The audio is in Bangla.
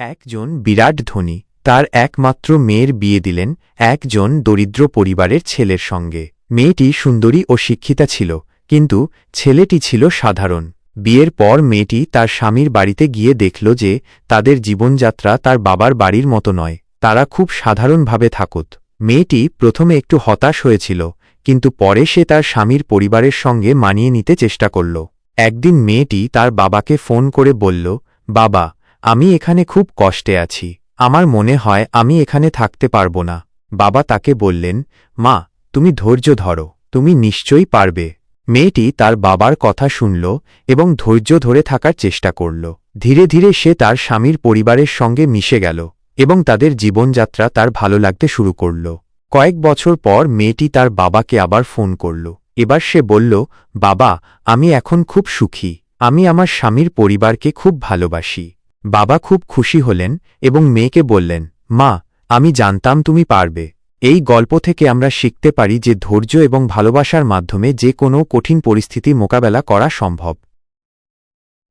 একজন বিরাট ধনী তার একমাত্র মেয়ের বিয়ে দিলেন একজন দরিদ্র পরিবারের ছেলের সঙ্গে। মেয়েটি সুন্দরী ও শিক্ষিতা ছিল, কিন্তু ছেলেটি ছিল সাধারণ। বিয়ের পর মেয়েটি তার স্বামীর বাড়িতে গিয়ে দেখল যে তাদের জীবনযাত্রা তার বাবার বাড়ির মতো নয়, তারা খুব সাধারণভাবে থাকত। মেয়েটি প্রথমে একটু হতাশ হয়েছিল, কিন্তু পরে সে তার স্বামীর পরিবারের সঙ্গে মানিয়ে নিতে চেষ্টা করল। একদিন মেয়েটি তার বাবাকে ফোন করে বলল, বাবা, আমি এখানে খুব কষ্টে আছি, আমার মনে হয় আমি এখানে থাকতে পারব না। বাবা তাকে বললেন, মা, তুমি ধৈর্য ধরো, তুমি নিশ্চয়ই পারবে। মেয়েটি তার বাবার কথা শুনল এবং ধৈর্য ধরে থাকার চেষ্টা করল। ধীরে ধীরে সে তার স্বামীর পরিবারের সঙ্গে মিশে গেল এবং তাদের জীবনযাত্রা তার ভালো লাগতে শুরু করল। কয়েক বছর পর মেয়েটি তার বাবাকে আবার ফোন করল। এবার সে বলল, বাবা, আমি এখন খুব সুখী, আমি আমার স্বামীর পরিবারকে খুব ভালোবাসি। বাবা খুব খুশি হলেন এবং মেয়েকে বললেন, মা, আমি জানতাম তুমি পারবে। এই গল্প থেকে আমরা শিখতে পারি যে ধৈর্য এবং ভালোবাসার মাধ্যমে যে কোনো কঠিন পরিস্থিতি মোকাবেলা করা সম্ভব।